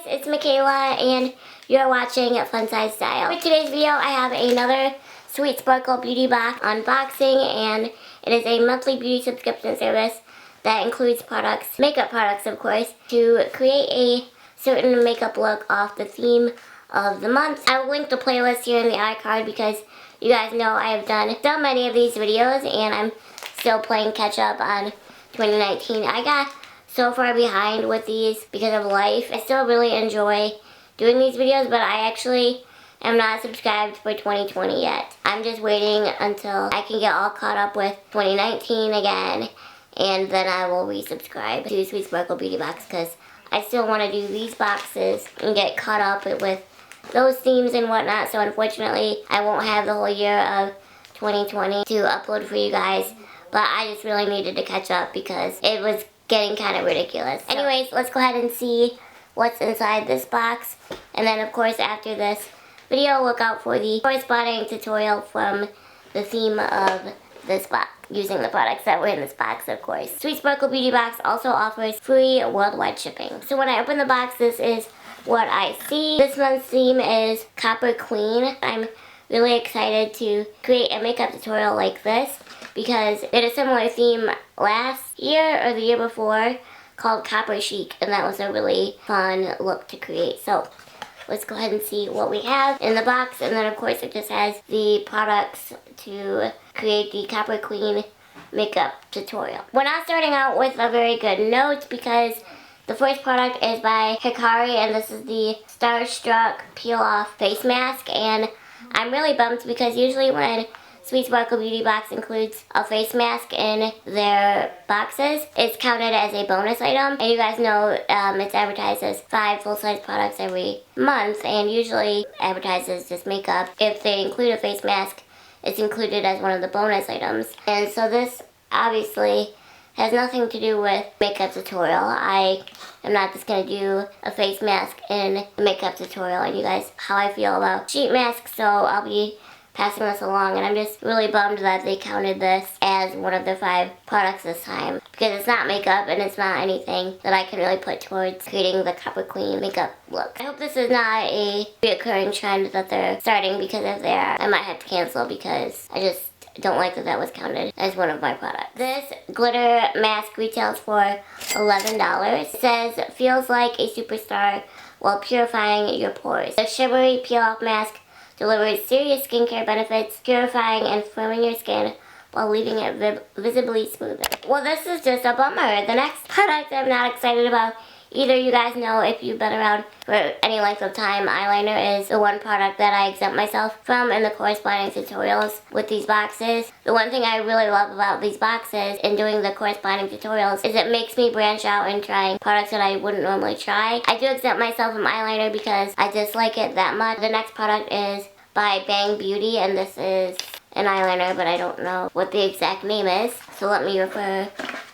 it's Michaela and you're watching FunsizedStyle. For today's video, I have another Sweet Sparkle Beauty Box unboxing, and it is a monthly beauty subscription service that includes products, makeup products of course, to create a certain makeup look off the theme of the month. I will link the playlist here in the iCard because you guys know I have done so many of these videos and I'm still playing catch up on 2019. I got so far behind with these because of life. I still really enjoy doing these videos, but I actually am not subscribed for 2020 yet. I'm just waiting until I can get all caught up with 2019 again, and then I will resubscribe to Sweet Sparkle Beauty Box because I still want to do these boxes and get caught up with those themes and whatnot. So unfortunately, I won't have the whole year of 2020 to upload for you guys, but I just really needed to catch up because it was getting kind of ridiculous. So anyways, let's go ahead and see what's inside this box, and then of course after this video, look out for the corresponding tutorial from the theme of this box, using the products that were in this box, of course. Sweet Sparkle Beauty Box also offers free worldwide shipping. So when I open the box, this is what I see. This month's theme is Copper Queen. I'm really excited to create a makeup tutorial like this because it is a similar theme last year or the year before called Copper Chic, and that was a really fun look to create. So let's go ahead and see what we have in the box, and then of course it just has the products to create the Copper Queen makeup tutorial. We're not starting out with a very good note because the first product is by Hikari, and this is the Starstruck Peel Off Face Mask, and I'm really bummed because usually when Sweet Sparkle Beauty Box includes a face mask in their boxes, it's counted as a bonus item. And you guys know it's advertised as 5 full-size products every month, and usually advertises just makeup. If they include a face mask, it's included as one of the bonus items. And so this obviously has nothing to do with makeup tutorial. I am not just going to do a face mask in a makeup tutorial, and you guys how I feel about sheet masks, so I'll be passing this along, and I'm just really bummed that they counted this as one of the 5 products this time because it's not makeup and it's not anything that I can really put towards creating the Copper Queen makeup look. I hope this is not a reoccurring trend that they're starting, because if they are, I might have to cancel because I just don't like that that was counted as one of my products. This glitter mask retails for $11. It says, feels like a superstar while purifying your pores. The shimmery peel-off mask delivers serious skincare benefits, purifying and firming your skin while leaving it visibly smoother. Well, this is just a bummer. The next product I'm not excited about either. You guys know, if you've been around for any length of time, eyeliner is the one product that I exempt myself from in the corresponding tutorials with these boxes. The one thing I really love about these boxes and doing the corresponding tutorials is it makes me branch out and try products that I wouldn't normally try. I do exempt myself from eyeliner because I dislike it that much. The next product is by Bang Beauty, and this is an eyeliner, but I don't know what the exact name is, so let me refer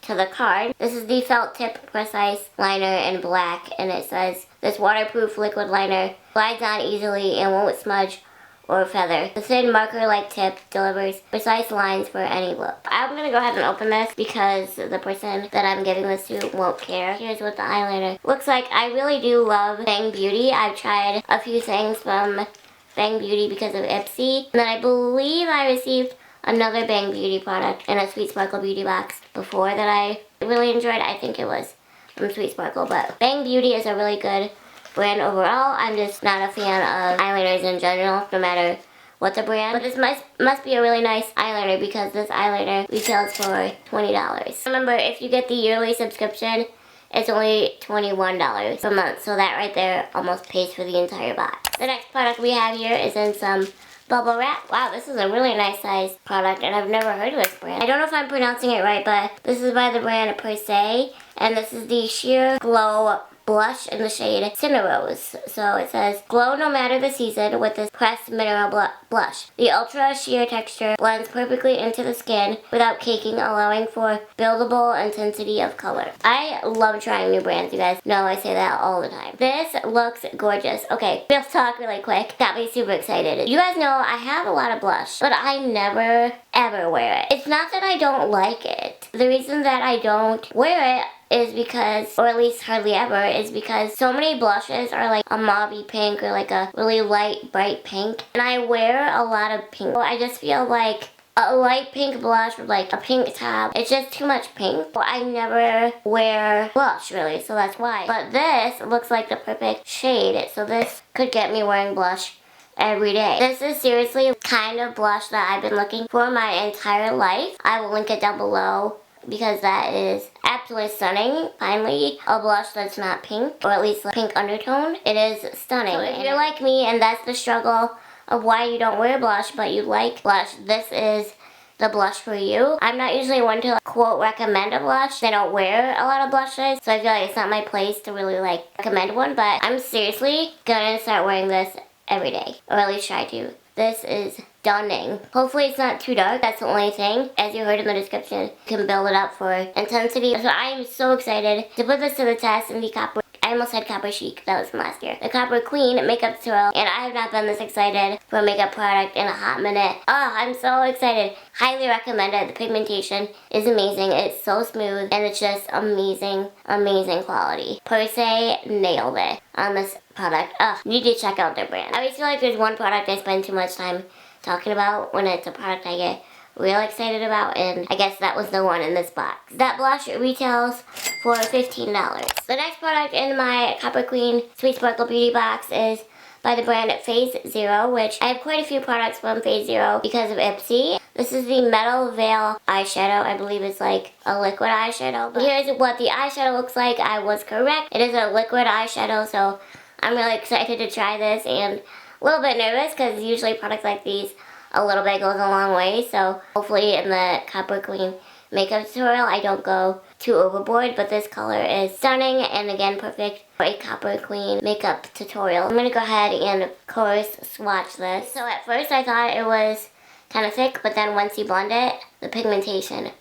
to the card. This is the Felt Tip Precise Liner in black, and it says, this waterproof liquid liner glides on easily and won't smudge or feather. The thin marker-like tip delivers precise lines for any look. I'm gonna go ahead and open this because the person that I'm giving this to won't care. Here's what the eyeliner looks like. I really do love Bang Beauty. I've tried a few things from Bang Beauty because of Ipsy, and then I believe I received another Bang Beauty product in a Sweet Sparkle Beauty Box before that I really enjoyed. I think it was from Sweet Sparkle, but Bang Beauty is a really good brand overall. I'm just not a fan of eyeliners in general, no matter what the brand. But this must be a really nice eyeliner because this eyeliner retails for $20. Remember, if you get the yearly subscription, it's only $21 per month, so that right there almost pays for the entire box. The next product we have here is in some bubble wrap. Wow, this is a really nice size product, and I've never heard of this brand. I don't know if I'm pronouncing it right, but this is by the brand Per Se, and this is the Sheer Glow blush in the shade Cinnarose. So it says, glow no matter the season with this pressed mineral blush. The ultra sheer texture blends perfectly into the skin without caking, allowing for buildable intensity of color. I love trying new brands, you guys know I say that all the time. This looks gorgeous. Okay, real talk really quick. Got me super excited. You guys know I have a lot of blush, but I never ever wear it. It's not that I don't like it. The reason that I don't wear it is because, or at least hardly ever, is because so many blushes are like a mauvey pink or like a really light, bright pink. And I wear a lot of pink. I just feel like a light pink blush with like a pink top, it's just too much pink. I never wear blush really, so that's why. But this looks like the perfect shade, so this could get me wearing blush every day. This is seriously the kind of blush that I've been looking for my entire life. I will link it down below because that is absolutely stunning. Finally, a blush that's not pink, or at least like pink undertone. It is stunning. So if you're like me and that's the struggle of why you don't wear blush but you like blush, this is the blush for you. I'm not usually one to quote recommend a blush. I don't wear a lot of blushes, so I feel like it's not my place to really like recommend one, but I'm seriously gonna start wearing this every day, or at least try to. This is stunning. Hopefully it's not too dark, that's the only thing. As you heard in the description, you can build it up for intensity. So I am so excited to put this to the test in the copper. I almost said Copper Chic, that was from last year. The Copper Queen makeup tutorial, and I have not been this excited for a makeup product in a hot minute. Oh, I'm so excited. Highly recommend it. The pigmentation is amazing. It's so smooth, and it's just amazing, amazing quality. Per se, nailed it on this product. Oh, need to check out their brand. I always feel like there's one product I spend too much time talking about when it's a product I get real excited about, and I guess that was the one in this box. That blush retails for $15. The next product in my Copper Queen Sweet Sparkle Beauty Box is by the brand Phase Zero, which I have quite a few products from Phase Zero because of Ipsy. This is the Metal Veil eyeshadow. I believe it's like a liquid eyeshadow. But here's what the eyeshadow looks like. I was correct. It is a liquid eyeshadow, so I'm really excited to try this and a little bit nervous because usually products like these, a little bit goes a long way. So hopefully in the Copper Queen makeup tutorial I don't go too overboard, but this color is stunning and again perfect for a Copper Queen makeup tutorial. I'm gonna go ahead and of course swatch this. So at first I thought it was kind of thick, but then once you blend it, the pigmentation,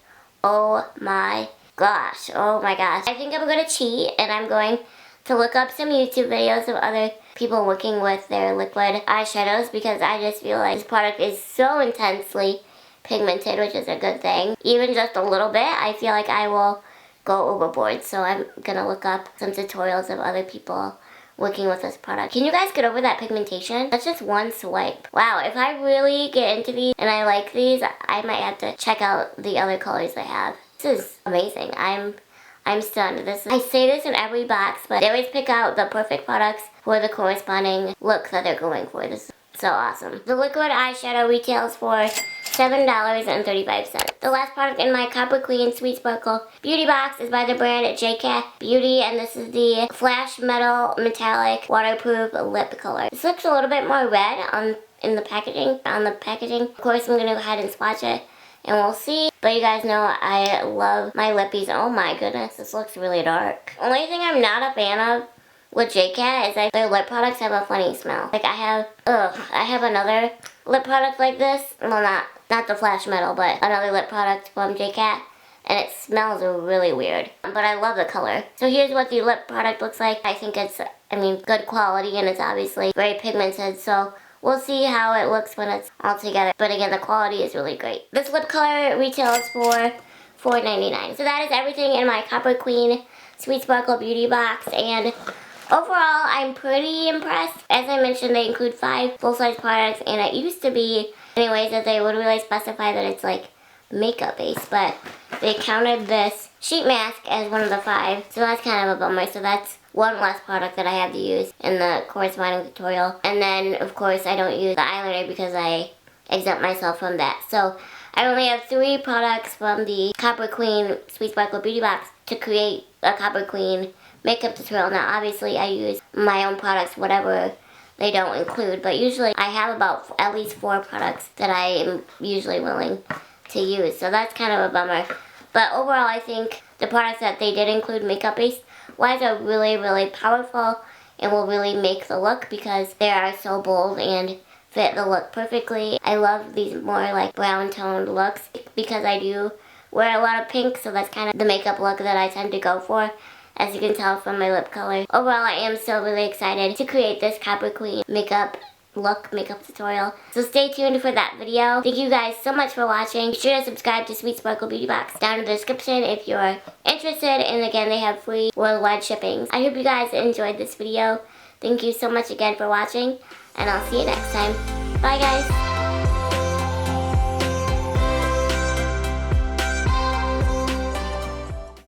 oh my gosh, oh my gosh. I think I'm gonna cheat and I'm going to look up some YouTube videos of other people working with their liquid eyeshadows because I just feel like this product is so intensely pigmented, which is a good thing. Even just a little bit, I feel like I will go overboard. So I'm gonna look up some tutorials of other people working with this product. Can you guys get over that pigmentation? That's just one swipe. Wow, if I really get into these and I like these, I might have to check out the other colors they have. This is amazing. I'm stunned. I say this in every box, but they always pick out the perfect products for the corresponding look that they're going for. This is so awesome. The liquid eyeshadow retails for $7.35. The last product in my Copper Queen Sweet Sparkle Beauty Box is by the brand JCat Beauty, and this is the Flash Metal Metallic Waterproof Lip Color. This looks a little bit more red in the packaging. On the packaging, of course, I'm gonna go ahead and swatch it, and we'll see. But you guys know I love my lippies. Oh my goodness, this looks really dark. Only thing I'm not a fan of with JCat is that their lip products have a funny smell. Like I have another lip product like this. Well, not the Flash Metal, but another lip product from JCat, and it smells really weird. But I love the color. So here's what the lip product looks like. I think it's, good quality, and it's obviously very pigmented, so we'll see how it looks when it's all together. But again, the quality is really great. This lip color retails for $4.99. So that is everything in my Copper Queen Sweet Sparkle Beauty Box, and overall, I'm pretty impressed. As I mentioned, they include 5 full-size products, and it used to be, anyways, that they would really specify that it's like makeup based, but they counted this sheet mask as one of the 5, so that's kind of a bummer. So that's one less product that I have to use in the corresponding tutorial. And then, of course, I don't use the eyeliner because I exempt myself from that. So I only have 3 products from the Copper Queen Sweet Sparkle Beauty Box to create a Copper Queen makeup tutorial. Now obviously I use my own products, whatever they don't include, but usually I have about at least 4 products that I am usually willing to use, so that's kind of a bummer. But overall, I think the products that they did include makeup based wise are really, really powerful and will really make the look because they are so bold and fit the look perfectly. I love these more like brown toned looks because I do wear a lot of pink, so that's kind of the makeup look that I tend to go for, as you can tell from my lip color. Overall, I am so really excited to create this Copper Queen makeup look makeup tutorial. So stay tuned for that video. Thank you guys so much for watching. Be sure to subscribe to Sweet Sparkle Beauty Box down in the description if you're interested. And again, they have free worldwide shipping. I hope you guys enjoyed this video. Thank you so much again for watching, and I'll see you next time. Bye guys.